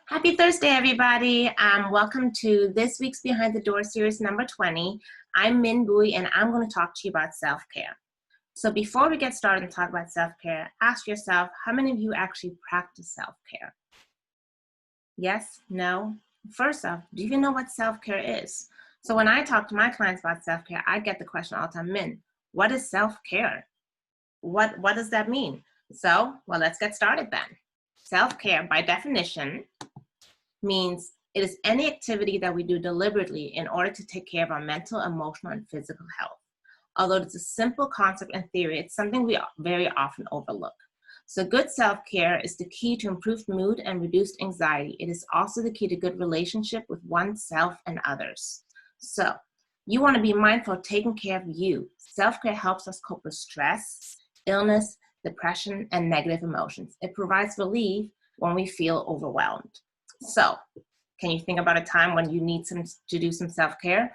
Happy Thursday, everybody. Welcome to this week's Behind the Door series number 20. I'm Minh and I'm going to talk to you about self-care. So before we get started and talk about self-care, ask yourself, how many of you actually practice self-care? Yes? No? First off, do you even know what self-care is? So when I talk to my clients about self-care, I get the question all the time, Minh, what is self-care? What does that mean? So, well, let's get started then. Self-care, by definition, means it is any activity that we do deliberately in order to take care of our mental, emotional, and physical health. Although it's a simple concept in theory, it's something we very often overlook. So good self-care is the key to improved mood and reduced anxiety. It is also the key to good relationship with oneself and others. So you want to be mindful of taking care of you. Self-care helps us cope with stress, illness, depression, and negative emotions. It provides relief when we feel overwhelmed. So, can you think about a time when you need to do some self-care?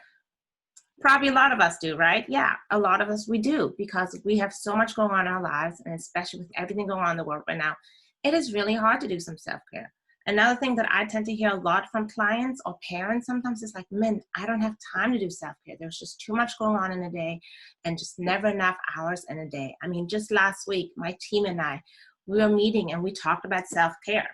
Probably a lot of us do, right? Yeah, a lot of us, we do, because we have so much going on in our lives, and especially with everything going on in the world right now, it is really hard to do some self-care. Another thing that I tend to hear a lot from clients or parents sometimes is like, Minh, I don't have time to do self-care. There's just too much going on in a day and just never enough hours in a day. I mean, just last week, my team and I, we were meeting and we talked about self-care.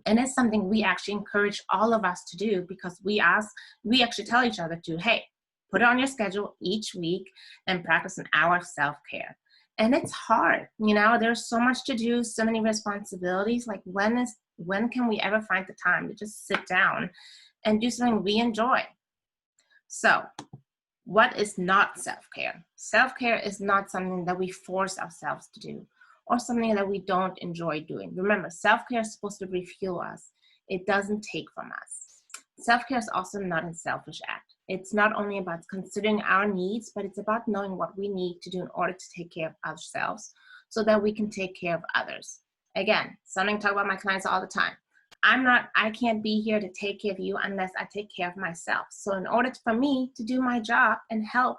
And it's something we actually encourage all of us to do, because we actually tell each other to, hey, put it on your schedule each week and practice an hour of self-care. And it's hard, you know, there's so much to do, so many responsibilities. Like when can we ever find the time to just sit down and do something we enjoy? So what is not self-care? Self-care is not something that we force ourselves to do, or something that we don't enjoy doing. Remember, self-care is supposed to refuel us. It doesn't take from us. Self-care is also not a selfish act. It's not only about considering our needs, but it's about knowing what we need to do in order to take care of ourselves so that we can take care of others. Again, something I talk about my clients all the time. I can't be here to take care of you unless I take care of myself. So in order for me to do my job and help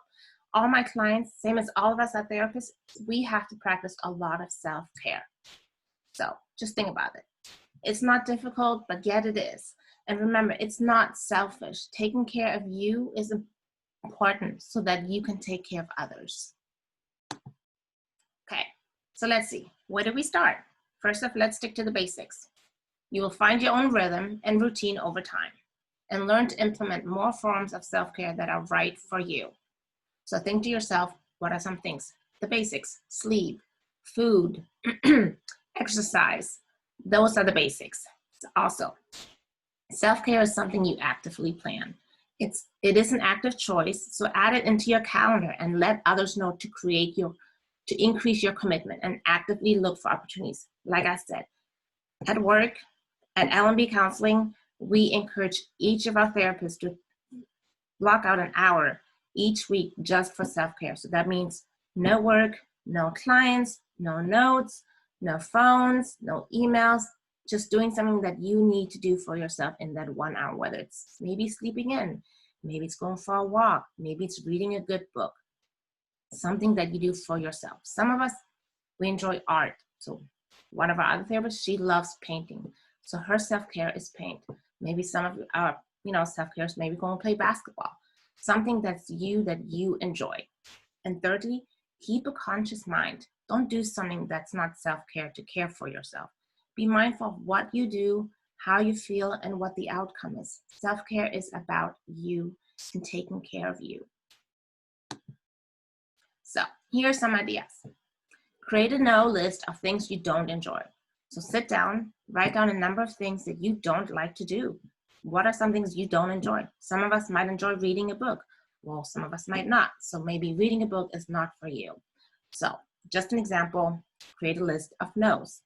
all my clients, same as all of us as therapists, we have to practice a lot of self-care. So just think about it. It's not difficult, but yet it is. And remember, it's not selfish. Taking care of you is important so that you can take care of others. Okay, so let's see. Where do we start? First off, let's stick to the basics. You will find your own rhythm and routine over time and learn to implement more forms of self-care that are right for you. So think to yourself, what are some things? The basics: sleep, food, exercise. Those are the basics. Also, self-care is something you actively plan. It is an active choice, so add it into your calendar and let others know to increase your commitment and actively look for opportunities. Like I said, at work, at L&B counseling, we encourage each of our therapists to block out an hour each week just for self-care. So that means no work, no clients, no notes, no phones, no emails, just doing something that you need to do for yourself in that 1 hour, whether it's maybe sleeping in, maybe it's going for a walk, maybe it's reading a good book, something that you do for yourself. Some of us, we enjoy art. So one of our other therapists, she loves painting. So her self-care is paint. Maybe some of our, self-care is maybe going to play basketball. Something that you enjoy. And thirdly, keep a conscious mind. Don't do something that's not self-care to care for yourself. Be mindful of what you do, how you feel, and what the outcome is. Self-care is about you and taking care of you. So here are some ideas. Create a no list of things you don't enjoy. So sit down, write down a number of things that you don't like to do. What are some things you don't enjoy? Some of us might enjoy reading a book. Well, some of us might not. So maybe reading a book is not for you. So just an example, create a list of no's.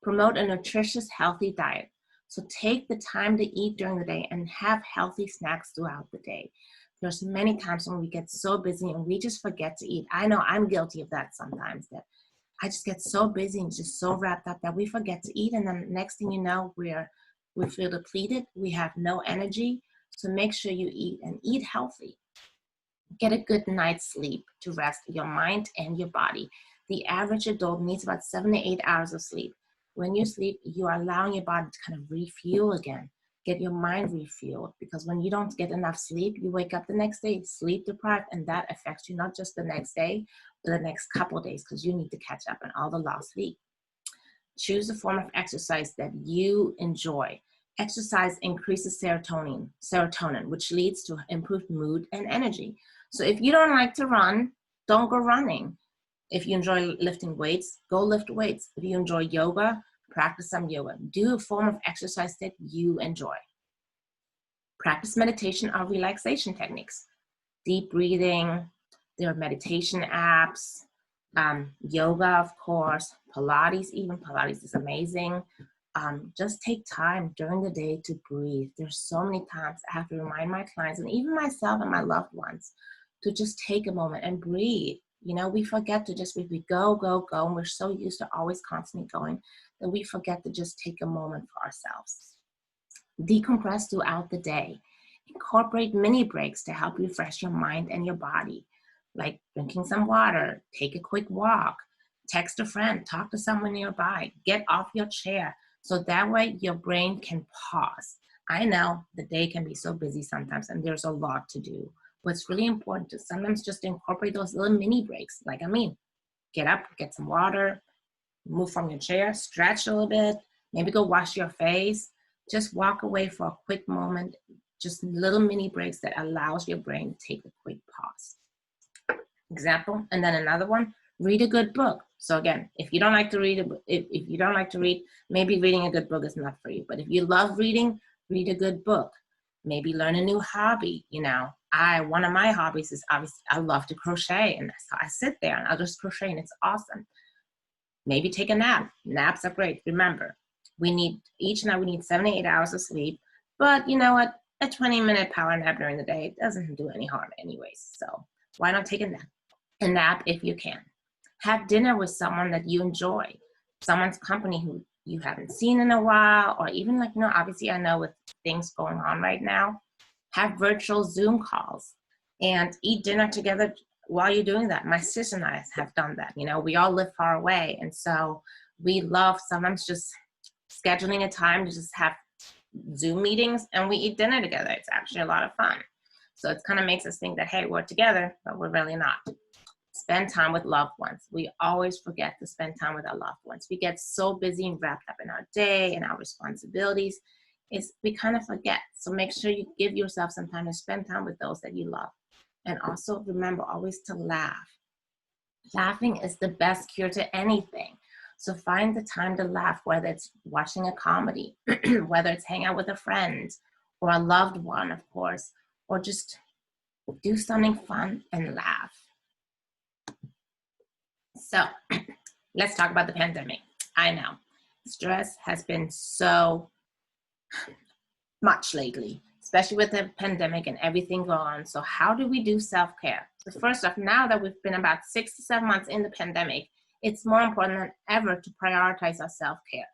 Promote a nutritious, healthy diet. So take the time to eat during the day and have healthy snacks throughout the day. There's many times when we get so busy and we just forget to eat. I know I'm guilty of that sometimes, that I just get so busy and just so wrapped up that we forget to eat. And then next thing you know, we feel depleted, we have no energy. So make sure you eat and eat healthy. Get a good night's sleep to rest your mind and your body. The average adult needs about 7 to 8 hours of sleep. When you sleep, you are allowing your body to kind of refuel again, get your mind refueled, because when you don't get enough sleep, you wake up the next day sleep deprived, and that affects you not just the next day, but the next couple of days, because you need to catch up on all the lost sleep. Choose a form of exercise that you enjoy. Exercise increases serotonin, which leads to improved mood and energy. So if you don't like to run, don't go running. If you enjoy lifting weights, go lift weights. If you enjoy yoga, practice some yoga. Do a form of exercise that you enjoy. Practice meditation or relaxation techniques. Deep breathing, there are meditation apps, yoga, of course, Pilates even. Pilates is amazing. Just take time during the day to breathe. There's so many times I have to remind my clients and even myself and my loved ones to just take a moment and breathe. You know, we forget to just, we go, and we're so used to always constantly going that we forget to just take a moment for ourselves. Decompress throughout the day. Incorporate mini breaks to help refresh your mind and your body, like drinking some water, take a quick walk, text a friend, talk to someone nearby, get off your chair, so that way your brain can pause. I know the day can be so busy sometimes and there's a lot to do, but it's really important to sometimes just incorporate those little mini breaks. Like, get up, get some water, move from your chair, stretch a little bit, maybe go wash your face, just walk away for a quick moment, just little mini breaks that allows your brain to take a quick pause. Example, and then another one, read a good book. So again, if you don't like to read, if you don't like to read, maybe reading a good book is not for you. But if you love reading, read a good book. Maybe learn a new hobby. You know, one of my hobbies is obviously I love to crochet, and so I sit there and I'll just crochet, and it's awesome. Maybe take a nap. Naps are great. Remember, each night we need 7 to 8 hours of sleep. But you know what? A 20-minute power nap during the day doesn't do any harm anyways. So why not take a nap? A nap if you can. Have dinner with someone that you enjoy, someone's company who you haven't seen in a while, or even like, obviously I know with things going on right now, have virtual Zoom calls and eat dinner together while you're doing that. My sister and I have done that. We all live far away, and so we love sometimes just scheduling a time to just have Zoom meetings and we eat dinner together. It's actually a lot of fun. So it kind of makes us think that, hey, we're together, but we're really not. Spend time with loved ones. We always forget to spend time with our loved ones. We get so busy and wrapped up in our day and our responsibilities, we kind of forget. So make sure you give yourself some time to spend time with those that you love. And also remember always to laugh. Laughing is the best cure to anything. So find the time to laugh, whether it's watching a comedy, whether it's hang out with a friend or a loved one, of course, or just do something fun and laugh. So let's talk about the pandemic. I know stress has been so much lately, especially with the pandemic and everything going on. So how do we do self-care? So first off, now that we've been about 6 to 7 months in the pandemic, it's more important than ever to prioritize our self-care.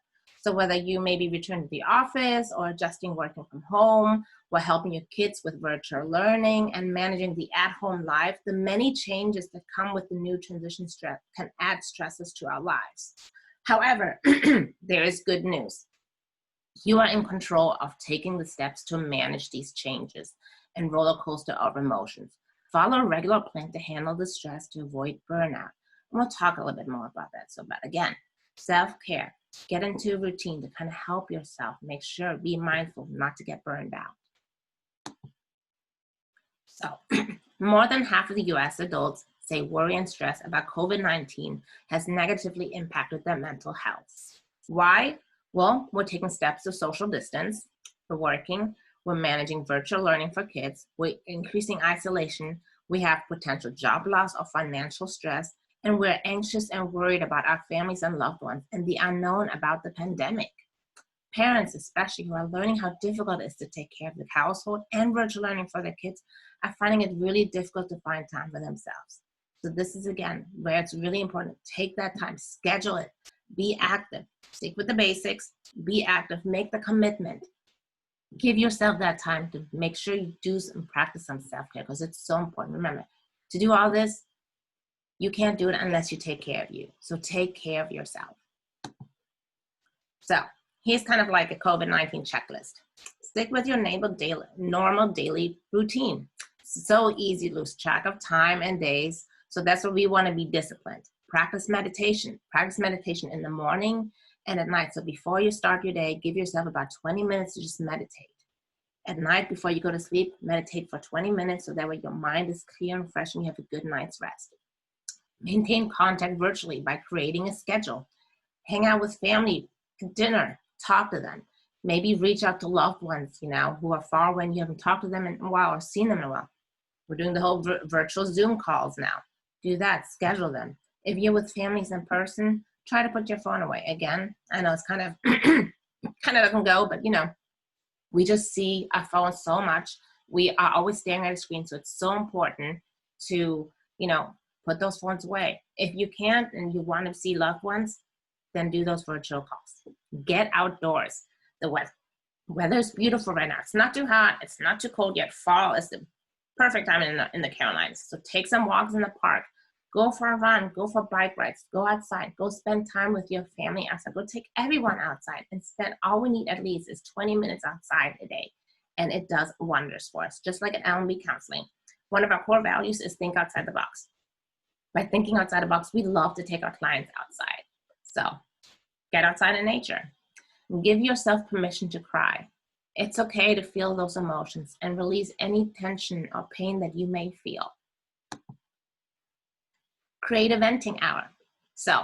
So whether you may be returning to the office or adjusting working from home, or helping your kids with virtual learning and managing the at-home life, the many changes that come with the new transition stress can add stresses to our lives. However, there is good news. You are in control of taking the steps to manage these changes and roller coaster of emotions. Follow a regular plan to handle the stress to avoid burnout. And we'll talk a little bit more about that. But again, self-care, get into a routine to kind of help yourself. Make sure, be mindful not to get burned out. So more than half of the US adults say worry and stress about COVID-19 has negatively impacted their mental health. Why? Well, we're taking steps to social distance, we're working, we're managing virtual learning for kids, we're increasing isolation, we have potential job loss or financial stress, and we're anxious and worried about our families and loved ones and the unknown about the pandemic. Parents, especially, who are learning how difficult it is to take care of the household and virtual learning for their kids, are finding it really difficult to find time for themselves. So this is, again, where it's really important. Take that time, schedule it, be active, stick with the basics, be active, make the commitment. Give yourself that time to make sure you do and practice some self-care, because it's so important. Remember, to do all this, you can't do it unless you take care of you. So take care of yourself. So here's kind of like a COVID-19 checklist. Stick with your normal daily routine. So easy to lose track of time and days. So that's where we want to be disciplined. Practice meditation. Practice meditation in the morning and at night. So before you start your day, give yourself about 20 minutes to just meditate. At night, before you go to sleep, meditate for 20 minutes so that way your mind is clear and fresh and you have a good night's rest. Maintain contact virtually by creating a schedule. Hang out with family, dinner, talk to them. Maybe reach out to loved ones, who are far away and you haven't talked to them in a while or seen them in a while. We're doing the whole virtual Zoom calls now. Do that, schedule them. If you're with families in person, try to put your phone away. Again, I know it's kind of doesn't go, but we just see our phones so much. We are always staring at a screen, so it's so important to, put those phones away. If you can't and you want to see loved ones, then do those virtual calls. Get outdoors. The weather is beautiful right now. It's not too hot. It's not too cold yet. Fall is the perfect time in the Carolinas. So take some walks in the park. Go for a run. Go for bike rides. Go outside. Go spend time with your family outside. Go take everyone outside and spend, all we need at least is 20 minutes outside a day. And it does wonders for us. Just like at L&B counseling. One of our core values is think outside the box. By thinking outside the box, we love to take our clients outside. So get outside in nature. Give yourself permission to cry. It's okay to feel those emotions and release any tension or pain that you may feel. Create a venting hour. So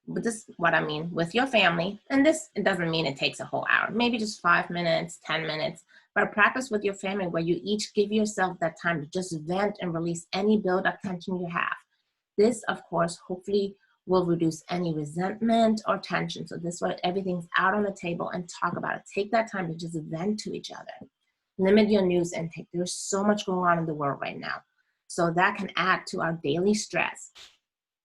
this is what I mean with your family. And this, it doesn't mean it takes a whole hour. Maybe just 5 minutes, 10 minutes. But practice with your family where you each give yourself that time to just vent and release any build-up tension you have. This, of course, hopefully will reduce any resentment or tension. So this way everything's out on the table and talk about it. Take that time to just vent to each other. Limit your news intake. There's so much going on in the world right now. So that can add to our daily stress.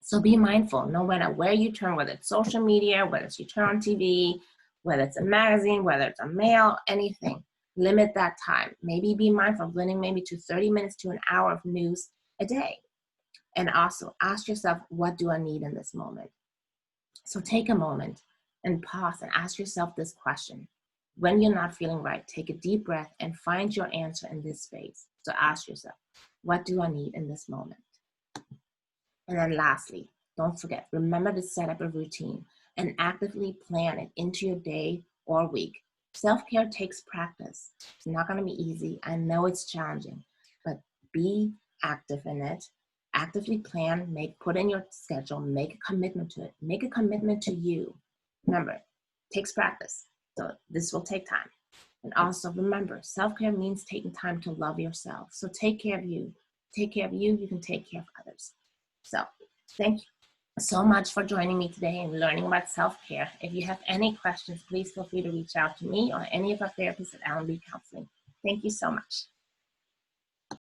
So be mindful, no matter where you turn, whether it's social media, whether it's you turn on TV, whether it's a magazine, whether it's a mail, anything, limit that time. Maybe be mindful of limiting maybe to 30 minutes to an hour of news a day. And also ask yourself, what do I need in this moment? So take a moment and pause and ask yourself this question. When you're not feeling right, take a deep breath and find your answer in this space. So ask yourself, what do I need in this moment? And then lastly, don't forget, remember to set up a routine and actively plan it into your day or week. Self-care takes practice. It's not going to be easy. I know it's challenging, but be active in it. Actively plan, put in your schedule, make a commitment to it. Make a commitment to you. Remember, it takes practice. So this will take time. And also remember, self-care means taking time to love yourself. So take care of you. Take care of you, you can take care of others. So thank you so much for joining me today and learning about self-care. If you have any questions, please feel free to reach out to me or any of our therapists at L&B Counseling. Thank you so much.